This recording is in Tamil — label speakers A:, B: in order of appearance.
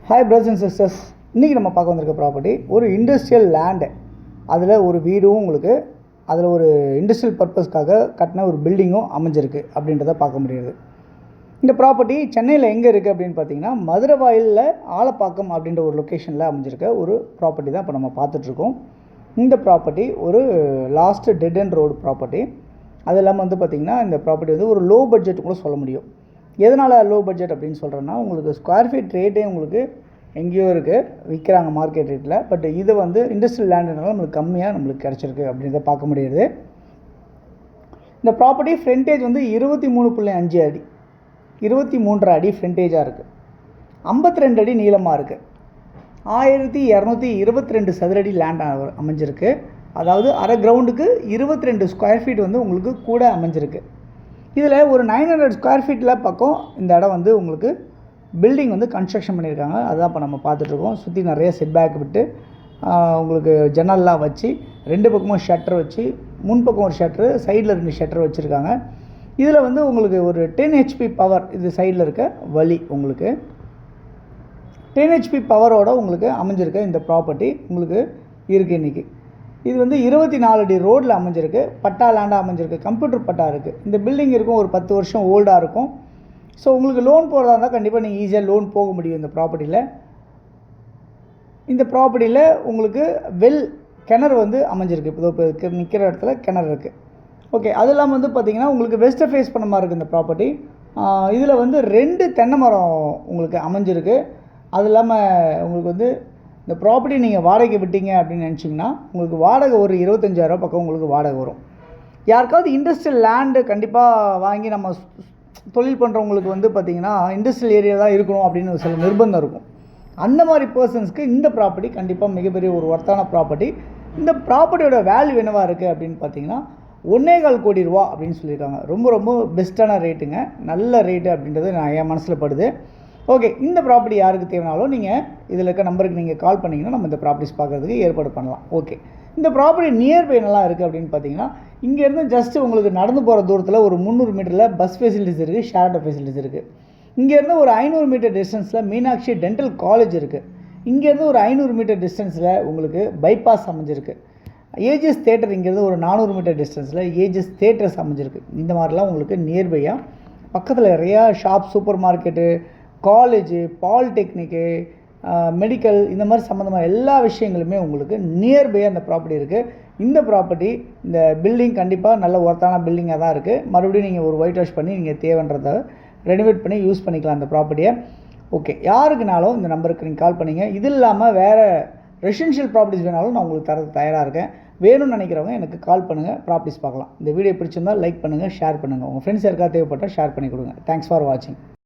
A: ஹாய் பிரதர்ஸ் அண்ட் சிஸ்டர்ஸ், இன்றைக்கி நம்ம பார்க்க வந்திருக்க ப்ராப்பர்ட்டி ஒரு இண்டஸ்ட்ரியல் லேண்டு. அதில் ஒரு வீடும் உங்களுக்கு அதில் ஒரு இண்டஸ்ட்ரியல் பர்பஸ்க்காக கட்டின ஒரு பில்டிங்கும் அமைஞ்சிருக்கு அப்படின்றத பார்க்க முடியுது. இந்த ப்ராப்பர்ட்டி சென்னையில் எங்கே இருக்குது அப்படின்னு பார்த்தீங்கன்னா, மதுரை வாயிலில் ஆலப்பாக்கம் அப்படின்ற ஒரு லொக்கேஷனில் அமைஞ்சிருக்க ஒரு ப்ராப்பர்ட்டி தான் இப்போ நம்ம பார்த்துட்ருக்கோம். இந்த ப்ராப்பர்ட்டி ஒரு last dead end road property. அது இல்லாமல் வந்து பார்த்திங்கன்னா, இந்த ப்ராப்பர்ட்டி வந்து ஒரு லோ பட்ஜெட் கூட சொல்ல முடியும். எதனால் லோ பட்ஜெட் அப்படின்னு சொல்கிறேன்னா, உங்களுக்கு ஸ்கொயர் ஃபீட் ரேட்டே உங்களுக்கு எங்கேயோ இருக்குது, விற்கிறாங்க மார்க்கெட் ரேட்டில். பட் இது வந்து இண்டஸ்ட்ரியல் லேண்டுனால நம்மளுக்கு கம்மியாக நம்மளுக்கு கிடச்சிருக்கு அப்படின்றத பார்க்க முடியுது. இந்த ப்ராப்பர்ட்டி ஃப்ரண்டேஜ் வந்து 23.5 அடி, 23.5 அடி ஃப்ரண்டேஜாக இருக்குது. 52 அடி நீளமாக இருக்குது. 1222 சதுரடி லேண்ட் அமைஞ்சிருக்கு. அதாவது அரை கிரவுண்டுக்கு 22 ஸ்கொயர் ஃபீட் வந்து உங்களுக்கு கூட அமைஞ்சிருக்கு. இதில் ஒரு 900 ஸ்கொயர் ஃபீட்டில் பக்கம் இந்த இடம் வந்து உங்களுக்கு பில்டிங் வந்து கன்ஸ்ட்ரக்ஷன் பண்ணியிருக்காங்க. அதுதான் இப்போ நம்ம பார்த்துட்ருக்கோம். சுற்றி நிறைய செட்பேக் விட்டு உங்களுக்கு ஜன்னல்லாம் வச்சு 2 பக்கமும் ஷட்டர் வச்சு, முன்பக்கம் ஒரு ஷட்டரு, சைடில் 2 ஷட்டர் வச்சுருக்காங்க. இதில் வந்து உங்களுக்கு ஒரு 10 HP பவர், இது சைடில் இருக்க வழி உங்களுக்கு 10 HP பவரோடு உங்களுக்கு அமைஞ்சிருக்க இந்த ப்ராப்பர்ட்டி உங்களுக்கு இருக்குது இன்றைக்கி. இது வந்து 24 அடி ரோடில் அமைஞ்சிருக்கு. பட்டா லேண்டாக அமைஞ்சிருக்கு. கம்ப்யூட்டர் பட்டா இருக்குது. இந்த பில்டிங் இருக்கும், ஒரு 10 வருஷம் ஓல்டாக இருக்கும். ஸோ உங்களுக்கு லோன் போகிறதா இருந்தால் கண்டிப்பாக நீங்கள் ஈஸியாக லோன் போக முடியும் இந்த ப்ராப்பர்ட்டியில். இந்த ப்ராப்பர்ட்டியில் உங்களுக்கு கிணறு வந்து அமைஞ்சிருக்கு. இப்போ நிற்கிற இடத்துல கிணறு இருக்குது. ஓகே, அது இல்லாமல் வந்து பார்த்திங்கன்னா உங்களுக்கு வெஸ்ட்டை ஃபேஸ் பண்ண மாதிரி இருக்குது இந்த ப்ராப்பர்ட்டி. இதில் வந்து 2 தென்னை மரம் உங்களுக்கு அமைஞ்சிருக்கு. அது இல்லாமல் உங்களுக்கு வந்து இந்த ப்ராப்பர்ட்டி நீங்கள் வாடகை விட்டீங்க அப்படின்னு நினச்சிங்கன்னா உங்களுக்கு வாடகை ஒரு 25,000 பக்கம் உங்களுக்கு வாடகை வரும். யாருக்காவது இண்டஸ்ட்ரியல் லேண்டு கண்டிப்பாக வாங்கி நம்ம தொழில் பண்ணுறவங்களுக்கு வந்து பார்த்திங்கன்னா இண்டஸ்ட்ரியல் ஏரியா தான் இருக்கணும் அப்படின்னு சில நிர்பந்தம் இருக்கும். அந்த மாதிரி பர்சன்ஸ்க்கு இந்த ப்ராப்பர்ட்டி கண்டிப்பாக மிகப்பெரிய ஒரு ஒர்த்தான ப்ராப்பர்ட்டி. இந்த ப்ராப்பர்ட்டியோட வேல்யூ என்னவாக இருக்குது அப்படின்னு பார்த்தீங்கன்னா 1.25 கோடி ரூபா அப்படின்னு சொல்லியிருக்காங்க. ரொம்ப ரொம்ப பெஸ்ட்டான ரேட்டுங்க, நல்ல ரேட்டு அப்படின்றது நான் என் மனசில் படுது. ஓகே, இந்த ப்ராப்பர்ட்டி யாருக்கு தேவைனாலும் நீங்கள் இதில் இருக்க நம்பருக்கு நீங்கள் கால் பண்ணிங்கன்னா நம்ம இந்த ப்ராப்பர்ட்டிஸ் பார்க்குறதுக்கு ஏற்பாடு பண்ணலாம். ஓகே, இந்த ப்ராப்பர்ட்டி நியர்பை நல்லா இருக்குது அப்படின்னு பார்த்தீங்கன்னா, இங்கேருந்து ஜஸ்ட்டு உங்களுக்கு நடந்து போகிற தூரத்தில் ஒரு 300 மீட்டரில் பஸ் ஃபெசிலிட்டிஸ் இருக்குது, ஷேர் ஆட்டோ ஃபெசிலிட்டிஸ் இருக்குது. இங்கேருந்து ஒரு 500 மீட்டர் டிஸ்டன்ஸில் மீனாட்சி டென்டல் காலேஜ் இருக்குது. இங்கேருந்து ஒரு 500 மீட்டர் டிஸ்டன்ஸில் உங்களுக்கு பைபாஸ் அமைஞ்சிருக்கு. ஏஜஸ் தேட்டர் இங்கேருந்து ஒரு 400 மீட்டர் டிஸ்டன்ஸில் ஏஜஸ் தேட்டர்ஸ் அமைஞ்சிருக்கு. இந்த மாதிரிலாம் உங்களுக்கு நியர்பையாக பக்கத்தில் நிறையா shop, super market, college, polytechnic, medical, இந்த மாதிரி சம்மந்தமாக எல்லா விஷயங்களுமே உங்களுக்கு நியர்பையாக அந்த ப்ராப்பர்ட்டி இருக்குது. இந்த ப்ராப்பர்ட்டி, இந்த பில்டிங் கண்டிப்பாக நல்ல ஒர்த்தான பில்டிங்காக தான் இருக்குது. மறுபடியும் நீங்கள் ஒரு ஒயிட் வாஷ் பண்ணி நீங்கள் தேவைன்றதை ரெனோவேட் பண்ணி யூஸ் பண்ணிக்கலாம் அந்த ப்ராப்பர்ட்டியை. ஓகே, யாருக்குனாலும் இந்த நம்பருக்கு நீங்கள் கால் பண்ணிங்க. இது இல்லாமல் வேறு ரெசிடென்ஷியல் ப்ராப்பர்ட்டிஸ் வேணாலும் நான் உங்களுக்கு தரது தயாராக இருக்கேன். வேணும்னு நினைக்கிறவங்க எனக்கு கால் பண்ணுங்கள், ப்ராப்பர்ட்டிஸ் பார்க்கலாம். இந்த வீடியோ பிடிச்சிருந்தால் லைக் பண்ணுங்கள், ஷேர் பண்ணுங்கள். உங்கள் ஃப்ரெண்ட்ஸ் யாருக்காக தேவைப்பட்டால் ஷேர் பண்ணி கொடுங்க. தேங்க்ஸ் ஃபார் வாட்சிங்.